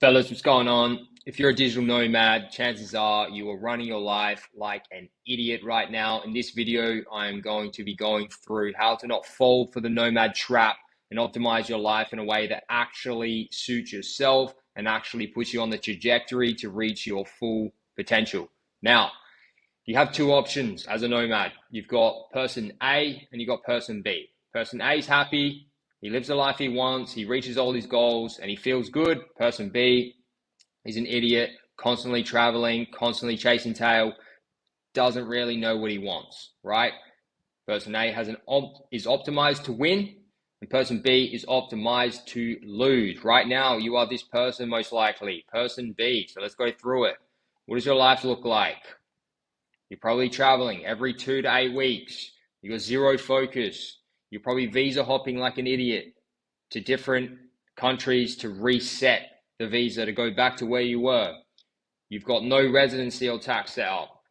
Fellas, what's going on? If you're a digital nomad, chances are you are running your life like an idiot right now. In this video, I'm going to be going through how to not fall for the nomad trap and optimize your life in a way that actually suits yourself and actually puts you on the trajectory to reach your full potential. Now, you have two options as a nomad. You've got person A and you've got person B. Person A is happy. He lives the life he wants, he reaches all his goals, and he feels good. Person B is an idiot, constantly traveling, constantly chasing tail, doesn't really know what he wants, right? Person A is optimized to win, and person B is optimized to lose. Right now, you are this person most likely, person B. So let's go through it. What does your life look like? You're probably traveling every 2 to 8 weeks. You got zero focus. You're probably visa hopping like an idiot to different countries to reset the visa to go back to where you were. You've got no residency or tax set up.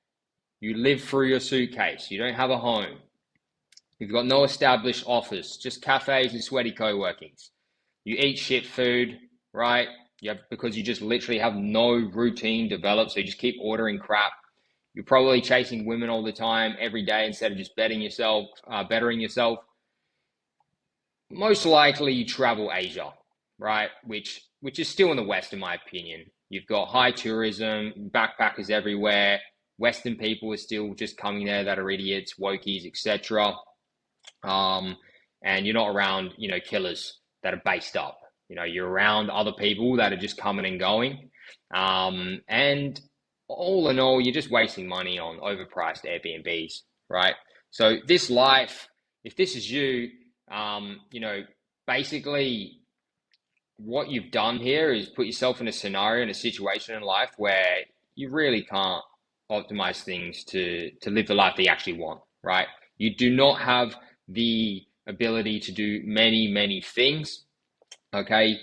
You live through your suitcase. You don't have a home. You've got no established office, just cafes and sweaty co-workings. You eat shit food, right? Because you just literally have no routine developed, so you just keep ordering crap. You're probably chasing women all the time, every day, instead of just bettering yourself. Most likely you travel Asia, right? Which is still in the West, in my opinion. You've got high tourism, backpackers everywhere. Western people are still just coming there that are idiots, wokies, etc. And you're not around, killers that are based up. You're around other people that are just coming and going. And all in all, you're just wasting money on overpriced Airbnbs, right? So this life, if this is you, basically what you've done here is put yourself in a scenario, in a situation in life where you really can't optimize things to live the life that you actually want, right? You do not have the ability to do many things, okay?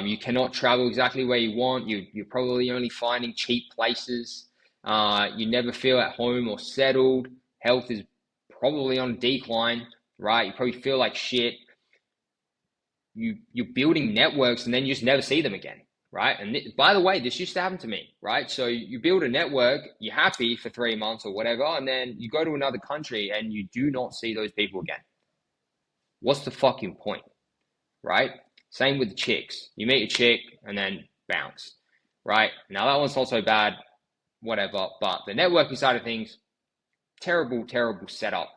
You cannot travel exactly where you want. You're probably only finding cheap places. You never feel at home or settled. Health is probably on decline, right? You probably feel like shit. You're building networks and then you just never see them again, right? And by the way, this used to happen to me, right? So you build a network, you're happy for 3 months or whatever, and then you go to another country and you do not see those people again. What's the fucking point, right? Same with the chicks. You meet a chick and then bounce, right? Now that one's not so bad, whatever, but the networking side of things, terrible setup.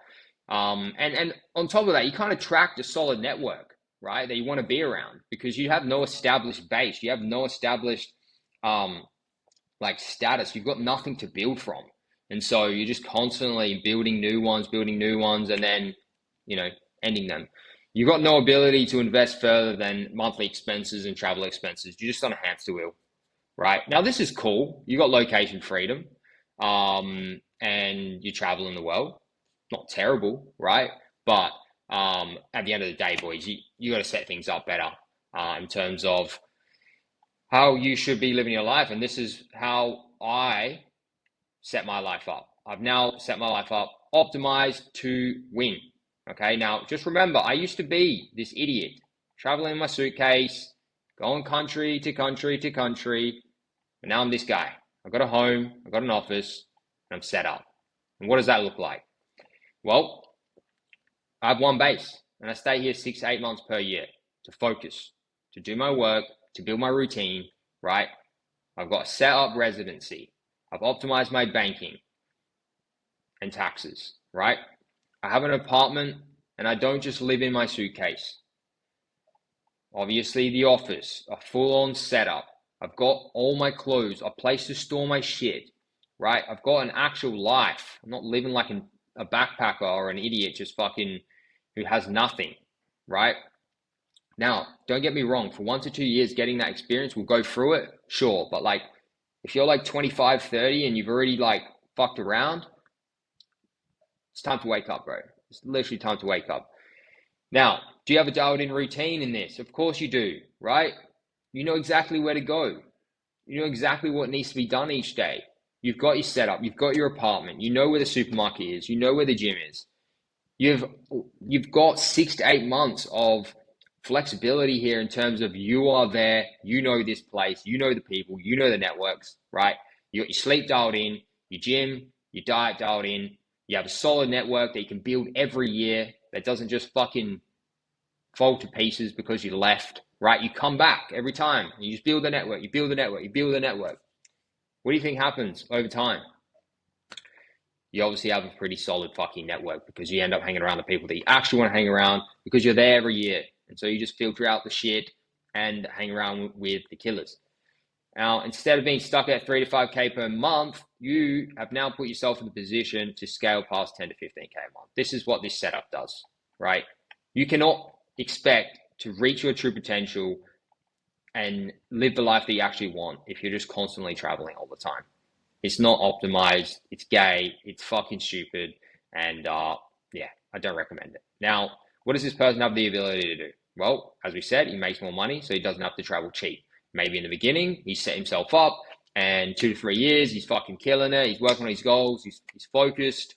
And on top of that, you can't attract a solid network, right, that you want to be around because you have no established base. You have no established status. You've got nothing to build from. And so you're just constantly building new ones, and then, ending them. You've got no ability to invest further than monthly expenses and travel expenses. You're just on a hamster wheel, right? Now, this is cool. You got location freedom, and you travel in the world. Not terrible, right? But at the end of the day, boys, you got to set things up better in terms of how you should be living your life. And this is how I set my life up. I've now set my life up optimized to win. Okay, now just remember, I used to be this idiot, traveling in my suitcase, going country to country to country, and now I'm this guy. I've got a home, I've got an office, and I'm set up. And what does that look like? Well, I have one base, and I stay here 6 to 8 months per year to focus, to do my work, to build my routine, right? I've got a set up residency. I've optimized my banking and taxes, right? I have an apartment, and I don't just live in my suitcase. Obviously, the office, a full-on setup. I've got all my clothes, a place to store my shit, right? I've got an actual life. I'm not living like a backpacker or an idiot just fucking who has nothing, right? Now, don't get me wrong, for 1 to 2 years getting that experience, we'll go through it, sure, but if you're 25, 30 and you've already fucked around, it's time to wake up, bro. It's literally time to wake up. Now, do you have a dialed in routine in this? Of course you do, right? You know exactly where to go. You know exactly what needs to be done each day. You've got your setup, you've got your apartment, you know where the supermarket is, you know where the gym is. You've got 6 to 8 months of flexibility here in terms of you are there, you know this place, you know the people, you know the networks, right? You got your sleep dialed in, your gym, your diet dialed in, you have a solid network that you can build every year that doesn't just fucking fall to pieces because you left, right? You come back every time. You just build the network, you build the network, you build the network. What do you think happens over time? You obviously have a pretty solid fucking network because you end up hanging around the people that you actually want to hang around because you're there every year. And so you just filter out the shit and hang around with the killers. Now, instead of being stuck at 3 to 5K per month, you have now put yourself in the position to scale past 10 to 15K a month. This is what this setup does, right? You cannot expect to reach your true potential and live the life that you actually want if you're just constantly traveling all the time. It's not optimized. It's gay. It's fucking stupid. And yeah, I don't recommend it. Now, what does this person have the ability to do? Well, as we said, he makes more money, so he doesn't have to travel cheap. Maybe in the beginning, he set himself up, and 2 to 3 years, he's fucking killing it. He's working on his goals. He's focused.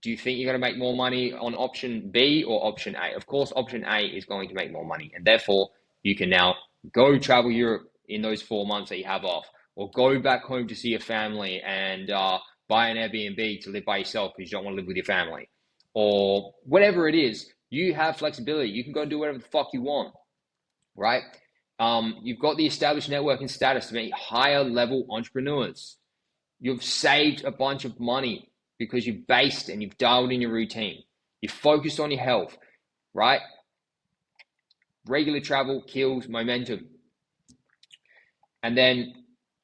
Do you think you're going to make more money on option B or option A? Of course, option A is going to make more money, and therefore you can now go travel Europe in those 4 months that you have off, or go back home to see your family and buy an Airbnb to live by yourself because you don't want to live with your family, or whatever it is. You have flexibility. You can go and do whatever the fuck you want, right? You've got the established network and status to meet higher level entrepreneurs. You've saved a bunch of money because you've based and you've dialed in your routine. You're focused on your health, right? Regular travel kills momentum. And then,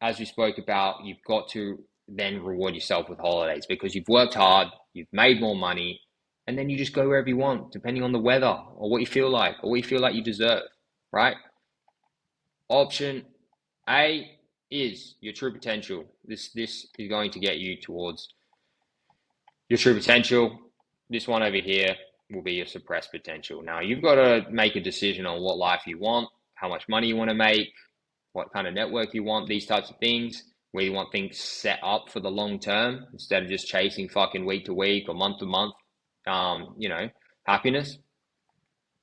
as we spoke about, you've got to then reward yourself with holidays because you've worked hard, you've made more money, and then you just go wherever you want, depending on the weather or what you feel like or what you feel like you deserve, right? Option A is your true potential. This is going to get you towards your true potential. This one over here will be your suppressed potential. Now, you've got to make a decision on what life you want, how much money you want to make, what kind of network you want, these types of things, where you want things set up for the long term instead of just chasing fucking week to week or month to month, happiness.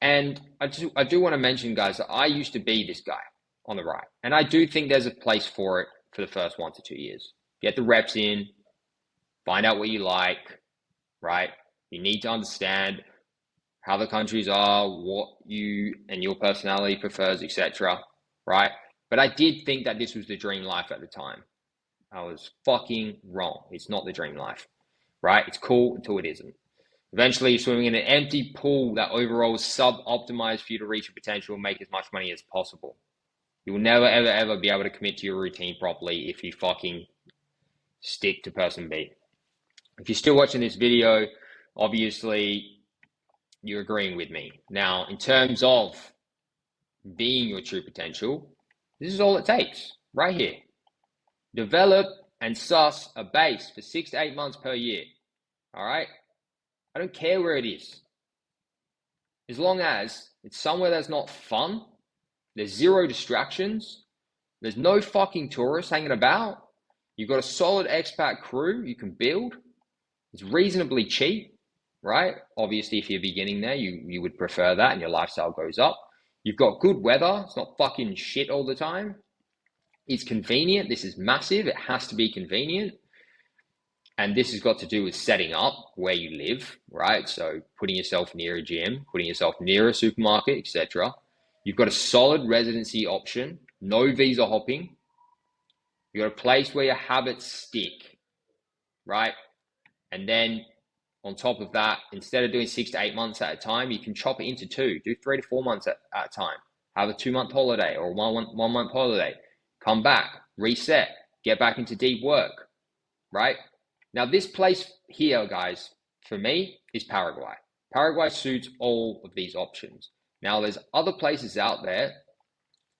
And I do want to mention, guys, that I used to be this guy on the right. And I do think there's a place for it for the first 1 to 2 years. Get the reps in, find out what you like, right? You need to understand how the countries are, what you and your personality prefers, etc., right? But I did think that this was the dream life at the time. I was fucking wrong. It's not the dream life, right? It's cool until it isn't. Eventually, you're swimming in an empty pool that overall is sub-optimized for you to reach your potential and make as much money as possible. You will never, ever, ever be able to commit to your routine properly if you fucking stick to person B. If you're still watching this video, obviously you're agreeing with me. Now, in terms of being your true potential, this is all it takes right here. Develop and suss a base for 6 to 8 months per year. All right? I don't care where it is. As long as it's somewhere that's not fun, there's zero distractions, there's no fucking tourists hanging about, you've got a solid expat crew you can build, it's reasonably cheap, right? Obviously, if you're beginning there, you would prefer that and your lifestyle goes up. You've got good weather, it's not fucking shit all the time. It's convenient, this is massive, it has to be convenient. And this has got to do with setting up where you live, right? So putting yourself near a gym, putting yourself near a supermarket, etc. You've got a solid residency option, no visa hopping. You've got a place where your habits stick, right? And then on top of that, instead of doing 6 to 8 months at a time, you can chop it into 2. Do 3 to 4 months at a time. Have a 2-month holiday or 1 month holiday. Come back, reset, get back into deep work, right? Now, this place here, guys, for me, is Paraguay. Paraguay suits all of these options. Now, there's other places out there,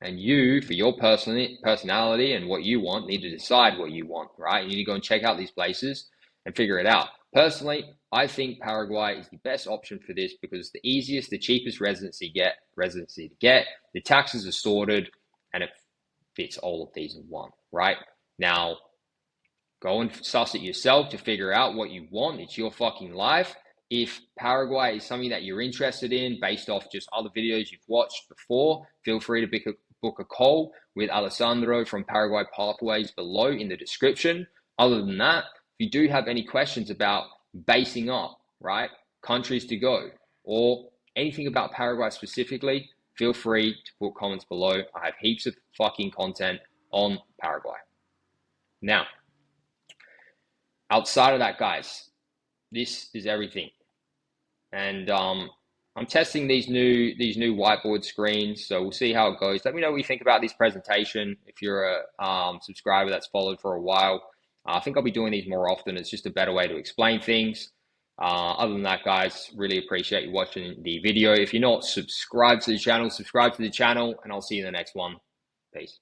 and you, for your personality and what you want, need to decide what you want, right? You need to go and check out these places and figure it out. Personally, I think Paraguay is the best option for this because it's the easiest, the cheapest residency to get. The taxes are sorted, and it fits all of these in one, right? Now, go and suss it yourself to figure out what you want. It's your fucking life. If Paraguay is something that you're interested in based off just other videos you've watched before, feel free to book a call with Alessandro from Paraguay Pathways below in the description. Other than that, if you do have any questions about basing up, right, countries to go, or anything about Paraguay specifically, feel free to put comments below. I have heaps of fucking content on Paraguay. Now, outside of that, guys, this is everything. And I'm testing these new whiteboard screens, so we'll see how it goes. Let me know what you think about this presentation. If you're a subscriber that's followed for a while, I think I'll be doing these more often. It's just a better way to explain things. Other than that, guys, really appreciate you watching the video. If you're not subscribed to the channel, subscribe to the channel, and I'll see you in the next one. Peace.